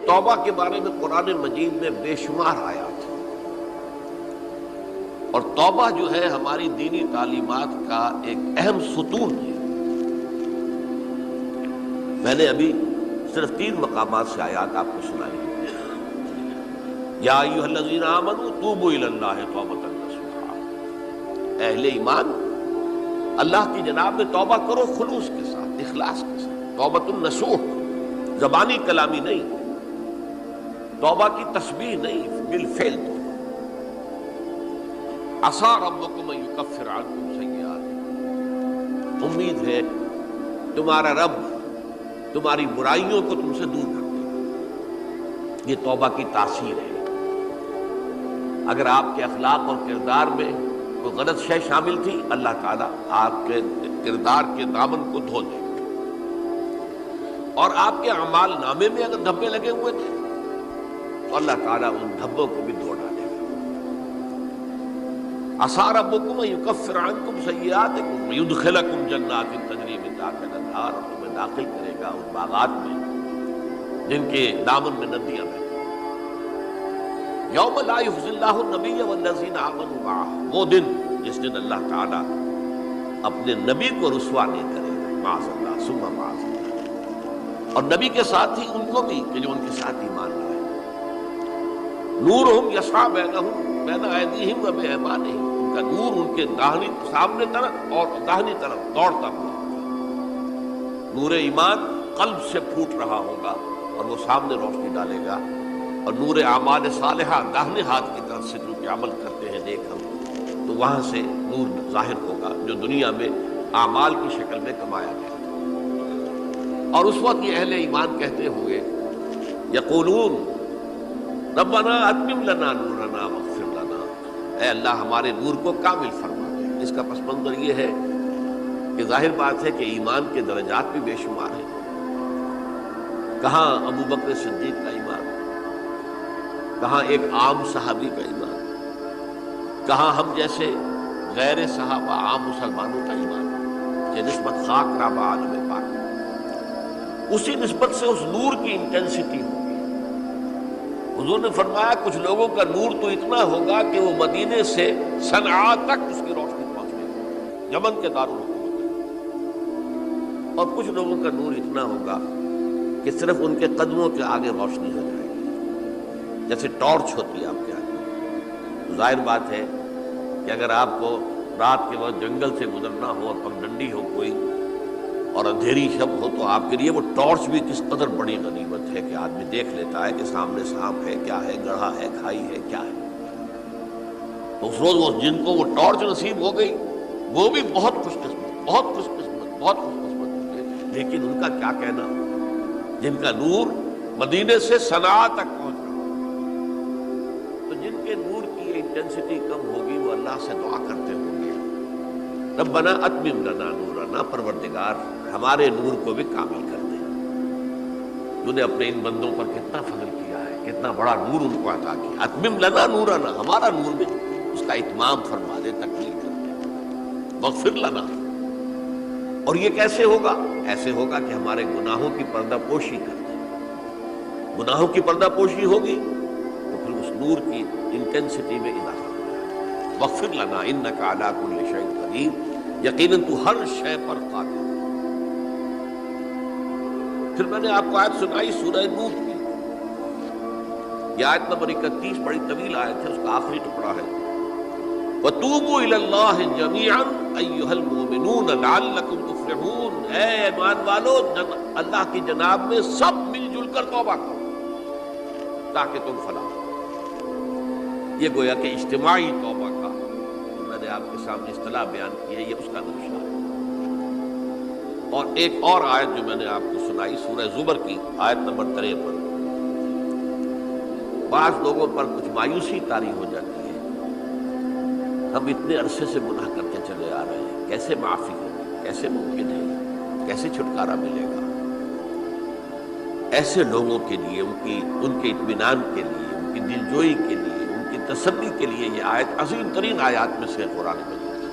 توبہ کے بارے میں قرآن مجید میں بے شمار آیات ہیں، اور توبہ جو ہے ہماری دینی تعلیمات کا ایک اہم ستون ہے۔ میں نے ابھی صرف 3 مقامات سے آیات آپ کو سنائی۔ یا ایھا الذین آمنوا توبوا الی اللہ توبۃ نصوحا، اہل ایمان اللہ کی جناب میں توبہ کرو خلوص کے ساتھ، اخلاص کے ساتھ، توبۃ النصوح، زبانی کلامی نہیں، توبہ کی تسبیح نہیں، بالفعل توبہ۔ عسیٰ ربکم ان یکفر عنکم سیئاتکم، امید ہے تمہارا رب تمہاری برائیوں کو تم سے دور کر دے گا۔ یہ توبہ کی تاثیر ہے۔ اگر آپ کے اخلاق اور کردار میں کوئی غلط شے شامل تھی، اللہ تعالیٰ آپ کے کردار کے دامن کو دھو دے گا، اور آپ کے اعمال نامے میں اگر دھبے لگے ہوئے تھے تو اللہ تعالیٰ ان دھبوں کو بھی دھو ڈالے گا۔ عسیٰ ربکم ان یکفر عنکم سیئاتکم ویدخلکم جنات تجری من تحتہا الانہار، اور تمہیں داخل کرے گا ان باغات میں جن کے دامن میں ندیاں بہتی ہیں۔ یوم لا یخزی اللہ النبی والذین آمنوا معہ، وہ دن جس دن اللہ تعالیٰ اپنے نبی کو رسوا نہیں کرے گا، معاذ اللہ ثم معاذ اللہ، اور نبی کے ساتھ ہی ان کو بھی کہ جو ان کے ساتھ ایمان لائے۔ نورہم یسعی بین ایدیہم و بایمانہم، ان کا نور ان کے داہنی سامنے طرف اور داہنی طرف دوڑتا ہوا، نور ایمان قلب سے پھوٹ رہا ہوگا اور وہ سامنے روشنی ڈالے گا، اور نور اعمال صالحہ داہنے ہاتھ کی طرف سے جو کہ عمل کرتے ہیں دیکھ ہم، تو وہاں سے نور ظاہر ہوگا جو دنیا میں اعمال کی شکل میں کمایا گیا۔ اور اس وقت یہ اہل ایمان کہتے ہوئے یقولون ربنا اتمم لنا نورنا واغفر لنا، اے اللہ ہمارے نور کو کامل فرما دے۔ اس کا پس منظر یہ ہے کہ ظاہر بات ہے کہ ایمان کے درجات بھی بے شمار ہیں۔ کہاں ابو بکر صدیق کا ایمان، کہاں ایک عام صحابی کا ایمان، کہاں ہم جیسے غیر صحابہ عام مسلمانوں کا ایمان، کہ نسبت خاک رابع عالم پاک، اسی نسبت سے اس نور کی انٹینسٹی ہوگی۔ حضور نے فرمایا کچھ لوگوں کا نور تو اتنا ہوگا کہ وہ مدینے سے صنعاء تک اس کی روشنی پہنچے گی، یمن کے دارالحکومت، اور کچھ لوگوں کا نور اتنا ہوگا کہ صرف ان کے قدموں کے آگے روشنی ہو جائے گی، جیسے ٹارچ ہوتی ہے آپ کے آگے۔ ظاہر بات ہے کہ اگر آپ کو رات کے وقت جنگل سے گزرنا ہو اور پگڈنڈی ہو کوئی اور اندھیری شب ہو، تو آپ کے لیے وہ ٹارچ بھی کس قدر بڑی غنیمت ہے کہ آدمی دیکھ لیتا ہے کہ سامنے سانپ ہے، کیا ہے، گڑھا ہے، کھائی ہے، کیا ہے۔ تو اس روز وہ جن کو وہ ٹارچ نصیب ہو گئی وہ بھی بہت خوش قسمت، بہت خوش قسمت، بہت خوش قسمت ہوں گے۔ لیکن ان کا کیا کہنا جن کا نور مدینے سے صنعاء تک پہنچ رہا ہے؟ تو جن کے نور کی انٹینسٹی کم ہوگی وہ اللہ سے دعا کرتے ہوں گے ربنا اتمم لنا نورنا، پروردگار ہمارے نور کو بھی کامل کر دے۔ تو نے اپنے ان بندوں پر کتنا فضل کیا ہے، کتنا بڑا نور ان کو عطا کیا۔ اتمم لنا نورنا، ہمارا نور بھی اس کا اتمام فرما دے، تکمیل کر دے۔ واغفر لنا، اور یہ کیسے ہوگا؟ ایسے ہوگا کہ ہمارے گناہوں کی پردہ پوشی کر دے۔ گناہوں کی پردہ پوشی ہوگی تو پھر اس نور کی انٹینسٹی میں اضافہ ہوگا۔ واغفر لنا انک علی کل شیء قدیر، یقیناً تو ہر شے پر قادر۔ پھر میں نے آپ کو آیت سنائی سورہ نور کی، یہ آیت نمبر 31 بڑی طویل آیت ہے، اس کا آخری ٹکڑا ہے وَتُوبُوا إِلَى اللَّهِ جَمِيعًا أَيُّهَا الْمُؤْمِنُونَ لَعَلَّكُمْ تُفْلِحُونَ، اے ایمان والو اللہ کی جناب میں سب مل جل کر توبہ کرو تاکہ تم فلاح ہو۔ یہ گویا کہ اجتماعی توبہ کا میں نے آپ کے سامنے اصطلاح بیان کی ہے، یہ اس کا نقشہ ہے۔ اور ایک اور آیت جو میں نے آپ کو سنائی سورہ زمر کی آیت نمبر 53، بعض لوگوں پر کچھ مایوسی طاری ہو جاتی ہے، ہم اتنے عرصے سے گناہ کرتے چلے آ رہے ہیں، کیسے معافی ہوگی، کیسے ممکن ہے، کیسے چھٹکارا ملے گا؟ ایسے لوگوں کے لیے ان کے اطمینان کے لیے، ان کی دلجوئی کے لیے، ان کی تسلی کے لیے یہ آیت عظیم ترین آیات میں سے قرآن مجید ہے۔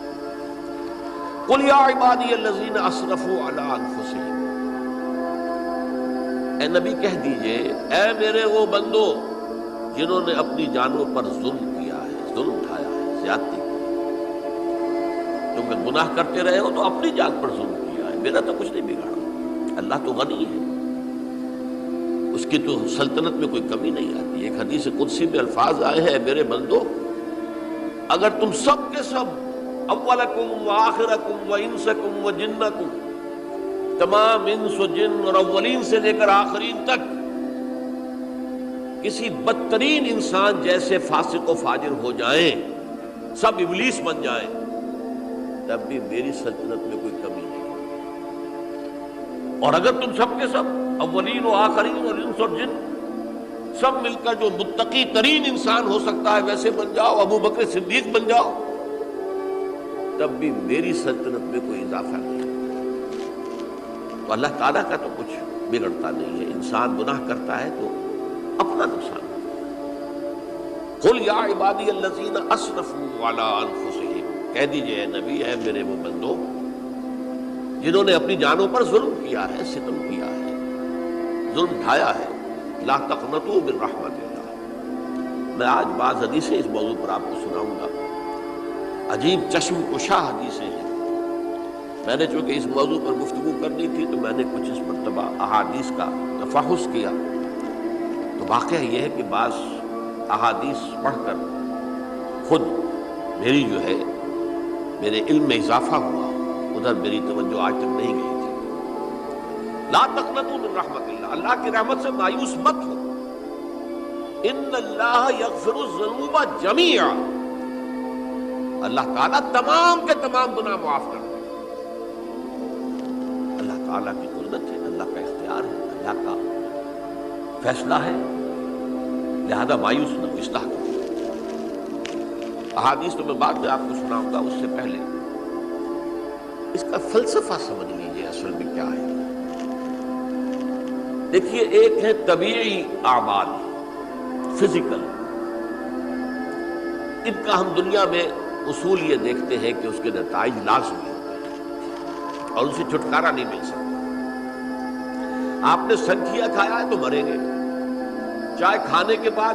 قل یا عبادی الذین اسرفوا علی انفسہم، اے نبی کہہ دیجئے اے میرے وہ بندو جنہوں نے اپنی جانوں پر ظلم کیا ہے، ظلم اٹھایا ہے، زیادتی کی، کیونکہ گناہ کرتے رہے ہو تو اپنی جان پر ظلم کیا ہے، میرا تو کچھ نہیں بگاڑا، اللہ تو غنی ہے، اس کی تو سلطنت میں کوئی کمی نہیں آتی۔ ایک حدیث قدسی میں الفاظ آئے ہیں، میرے بندو اگر تم سب کے سب اولکم و آخرکم و انسکم و جنکم، تمام انس و جن اور اولین سے لے کر آخرین تک کسی بدترین انسان جیسے فاسق و فاجر ہو جائیں، سب ابلیس بن جائیں، تب بھی میری سلطنت میں کوئی کمی نہیں۔ اور اگر تم سب کے سب اولین و آخرین اور انس اور جن سب مل کر جو متقی ترین انسان ہو سکتا ہے ویسے بن جاؤ، ابو بکر صدیق بن جاؤ، تب بھی میری سلطنت میں کوئی اضافہ نہیں۔ تو اللہ تعالیٰ کا تو کچھ بگڑتا نہیں ہے، انسان گناہ کرتا ہے تو اپنا نقصان۔ قل یا عبادی الذین اسرفوا علی انفسہم، کہہ دیجئے اے نبی، اے میرے وہ بندو جنہوں نے اپنی جانوں پر ظلم کیا ہے، ستم کیا ہے، ظلم ڈھایا ہے، لا تقنطوا من رحمت اللہ۔ میں آج بعض حدیثیں اس موضوع پر آپ کو سناؤں گا، عجیب چشم کشا حدیثیں ہیں۔ میں نے چونکہ اس موضوع پر گفتگو کرنی تھی تو میں نے کچھ اس مرتبہ احادیث کا تفحص کیا، تو واقعہ یہ ہے کہ بعض احادیث پڑھ کر خود میری جو ہے میرے علم میں اضافہ ہوا، ادھر میری توجہ آج تک نہیں گئی تھی۔ لا تقنطوا من رحمت اللہ، اللہ کی رحمت سے مایوس مت ہو۔ ان اللہ یغفر الذنوب جميعا، اللہ تعالیٰ تمام کے تمام گناہ معاف کرتا ہے۔ اللہ تعالیٰ کی قدرت ہے، اللہ کا اختیار ہے، اللہ کا فیصلہ ہے، لہذا مایوس نہ ہو، اصلاح کرو۔ احادیث تو میں بعد میں آپ کو سناؤں گا، اس سے پہلے اس کا فلسفہ سمجھ لیجیے اصل میں کیا ہے۔ دیکھیے، ایک ہے طبیعی اعمال، فزیکل، ان کا ہم دنیا میں اصول یہ دیکھتے ہیں کہ اس کے نتائج لازمی ہوتے ہیں اور ان سے چھٹکارا نہیں مل سکتا۔ آپ نے سنکھیا کھایا ہے تو مریں گے، چائے کھانے کے بعد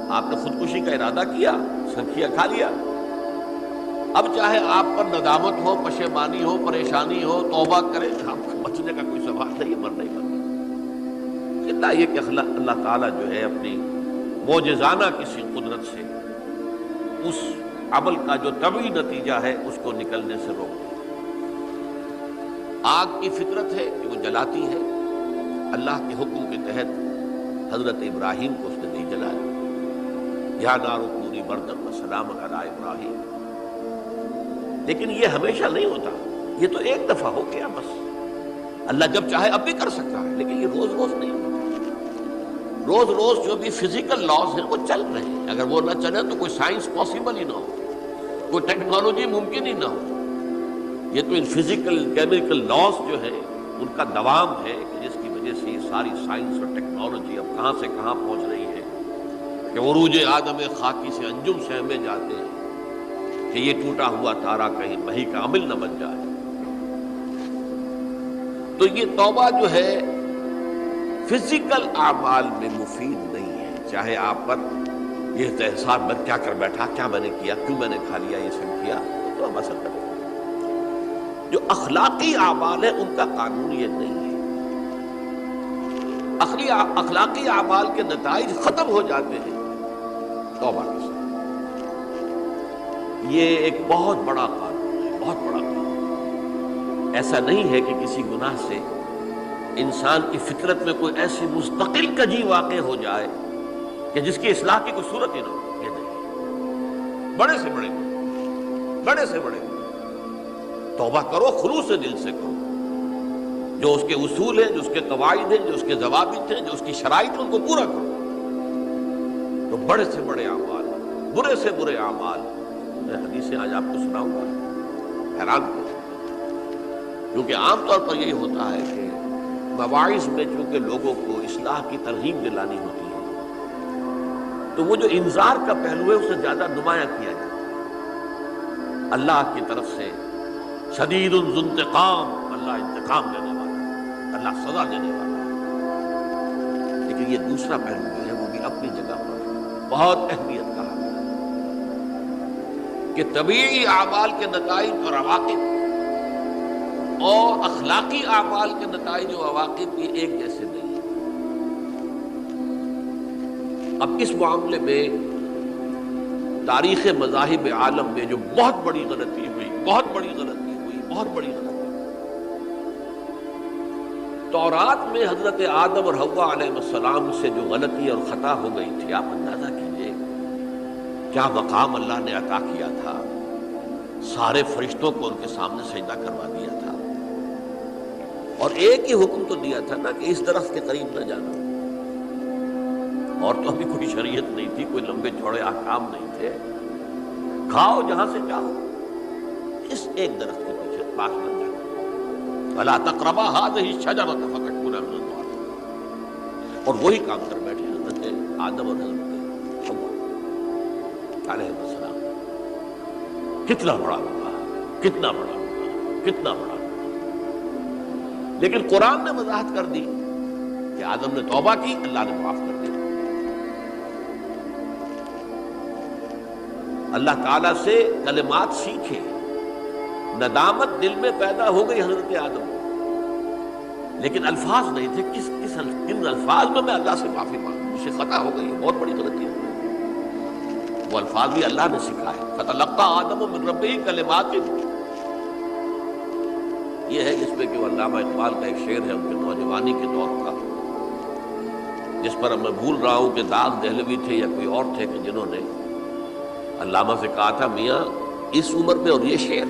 آپ نے خودکشی کا ارادہ کیا، سنکھیا کھا لیا، اب چاہے آپ پر ندامت ہو، پشیمانی ہو، پریشانی ہو، توبہ کریں، آپ کو بچنے کا کوئی سوال نہیں، مرنا ہی مرنا۔ اتنا یہ کہ اللہ تعالیٰ جو ہے اپنی معجزانہ کسی قدرت سے اس عمل کا جو طبعی نتیجہ ہے اس کو نکلنے سے روک دے۔ آگ کی فطرت ہے کہ وہ جلاتی ہے، اللہ کے حکم کے تحت حضرت ابراہیم کو اس نے نہیں جلایا، یا نار کونی بردن وسلام علی ابراہیم۔ لیکن یہ ہمیشہ نہیں ہوتا، یہ تو ایک دفعہ ہو گیا بس۔ اللہ جب چاہے اب بھی کر سکتا ہے، لیکن یہ روز روز نہیں ہوتا۔ روز روز جو بھی فزیکل لاز ہیں وہ چل رہے ہیں، اگر وہ نہ چلے تو کوئی سائنس پاسبل ہی نہ ہو، کوئی ٹیکنالوجی ممکن ہی نہ ہو۔ یہ تو ان فزیکل کیمیکل لاز جو ہے ان کا دوام ہے کہ جس کی وجہ سے یہ ساری سائنس اور ٹیکنالوجی اب کہاں سے کہاں پہنچ رہی ہے کہ عروج آدم خاکی سے انجم سے ہمیں جاتے ہیں کہ یہ ٹوٹا ہوا تارا کہیں مہی کا عمل نہ بن جائے۔ تو یہ توبہ جو ہے فزیکل اعمال میں مفید نہیں ہے، چاہے آپ پر یہ احساس میں کیا کر بیٹھا، کیا میں نے کیا، کیوں میں نے کھا لیا، یہ سب کیا، تو اب اثر کرے۔ جو اخلاقی اعمال ہے ان کا قانون یہ نہیں ہے۔ اخلاقی اعمال کے نتائج ختم ہو جاتے ہیں توبہ کے ساتھ۔ یہ ایک بہت بڑا قانون ہے، بہت بڑا قانون۔ ایسا نہیں ہے کہ کسی گناہ سے انسان کی فطرت میں کوئی ایسی مستقل کجی واقع ہو جائے کہ جس کی اصلاح کی کوئی صورت ہی نہ ہو، یہ نہیں۔ بڑے سے بڑے توبہ کرو، خلوص سے دل سے کرو، جو اس کے اصول ہیں، جو اس کے قواعد ہیں، جو اس کے ضوابط ہیں، جو اس کی شرائط ہیں، ان کو پورا کرو۔ تو بڑے سے بڑے اعمال، برے سے برے اعمال، میں حدیثیں آج آپ کو سناؤں گا، حیران کو، کیونکہ عام طور پر یہی ہوتا ہے کہ مواعظ میں چونکہ لوگوں کو اصلاح کی ترغیب دلانی ہوتی ہے تو وہ جو انذار کا پہلو ہے اسے زیادہ نمایاں کیا جاتا ہے۔ اللہ کی طرف سے شدید ذو انتقام، اللہ انتقام دینے والا، اللہ سزا دینے والا۔ لیکن یہ دوسرا پہلو جو ہے وہ بھی اپنی جگہ پر بہت اہمیت کا حامل ہے کہ طبیعی اعمال کے نتائج اور عواقب اور اخلاقی اعمال کے نتائج و عواقب یہ ایک جیسے نہیں ہیں۔ اب اس معاملے میں تاریخ مذاہب عالم میں جو بہت بڑی غلطی ہوئی، بہت بڑی غلطی تورات میں حضرت آدم اور حوا علیہ السلام سے جو غلطی اور خطا ہو گئی تھی، آپ اندازہ کیجئے کیا مقام اللہ نے عطا کیا تھا، سارے فرشتوں کو ان کے سامنے سجدہ کروا دیا تھا، اور ایک ہی حکم تو دیا تھا نا کہ اس درخت کے قریب نہ جانا، اور تو ابھی کوئی شریعت نہیں تھی، کوئی لمبے چوڑے احکام نہیں تھے، کھاؤ جہاں سے چاہو، اس ایک درخت کے پیچھے پاس نہ جانا، وَلَا تَقْرَبَا هَٰذِهِ الشَّجَرَةَ فَتَكُونَا مِنَ الظَّالِمِينَ، اور وہی کام کر بیٹھے حضرت آدم اور حضرت حوا علیہ السلام۔ کتنا بڑا ہوگا، کتنا بڑا ہوگا، کتنا بڑا ہوگا، لیکن قرآن نے وضاحت کر دی کہ آدم نے توبہ کی، اللہ نے معاف کر دیا۔ اللہ تعالیٰ سے کلمات سیکھے، ندامت دل میں پیدا ہو گئی حضرت آدم کو، لیکن الفاظ نہیں تھے، کن الفاظ میں اللہ سے معافی مانگوں، مجھ سے خطا ہو گئی، بہت بڑی غلطی ہے، وہ الفاظ بھی اللہ نے سکھائے، فَتَلَقَّىٰ آدَمُ مِن رَبِّهِ كَلِمَاتٍ، یہ ہے جس میں کہ علامہ اقبال کا ایک شعر ہے ان کے نوجوانی کے دور کا، جس پر اب میں بھول رہا ہوں کہ داغ دہلوی تھے یا کوئی اور تھے کہ جنہوں نے علامہ سے کہا تھا میاں اس عمر میں اور یہ شعر،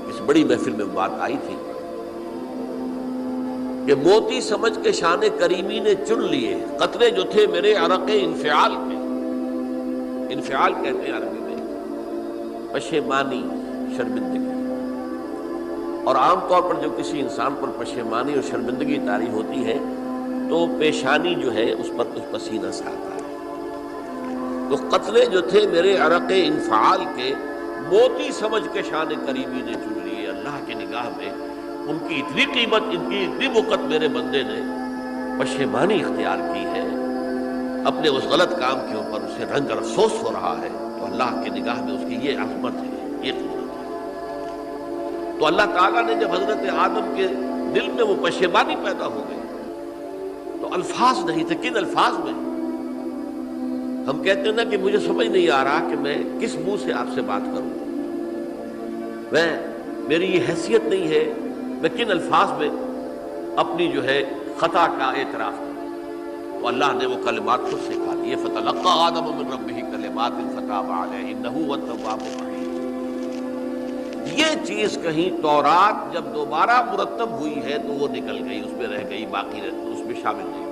اس بڑی محفل میں بات آئی تھی کہ موتی سمجھ کے شان کریمی نے چن لیے قطرے جو تھے میرے عرق انفعال کے، انفعال کہتے ہیں عربی میں پشیمانی، شرمندگی، اور عام طور پر جو کسی انسان پر پشیمانی اور شرمندگی طاری ہوتی ہے تو پیشانی جو ہے اس پر کچھ پسینہ سا آتا ہے، تو قطرے جو تھے میرے عرق انفعال کے موتی سمجھ کے شان کریمی نے چن لیے، اللہ کی نگاہ میں ان کی اتنی قیمت، ان کی اتنی وقت میرے بندے نے پشیمانی اختیار کی ہے، اپنے اس غلط کام کے اوپر اسے رنج اور افسوس ہو رہا ہے، تو اللہ کی نگاہ میں اس کی یہ عظمت ہے، یہ قیمت ہے۔ تو اللہ تعالیٰ نے جب حضرت آدم کے دل میں وہ پشیمانی پیدا ہو گئی تو الفاظ نہیں تھے، کن الفاظ میں؟ ہم کہتے ہیں نا کہ مجھے سمجھ نہیں آ رہا کہ میں کس منہ سے آپ سے بات کروں، میری یہ حیثیت نہیں ہے، میں کن الفاظ میں اپنی جو ہے خطا کا اعتراف کروں، تو اللہ نے وہ کلمات خود سکھا دیے، فَتَلَقَّىٰ آدَمُ مِن رَبِّهِ كَلِمَاتٍ فَتَابَ عَلَيْهِ إِنَّهُ هُوَ التَّوَّابُ الرَّحِيمُ۔ یہ چیز کہیں تورات جب دوبارہ مرتب ہوئی ہے تو وہ نکل گئی، اس میں رہ گئی، باقی اس میں شامل نہیں۔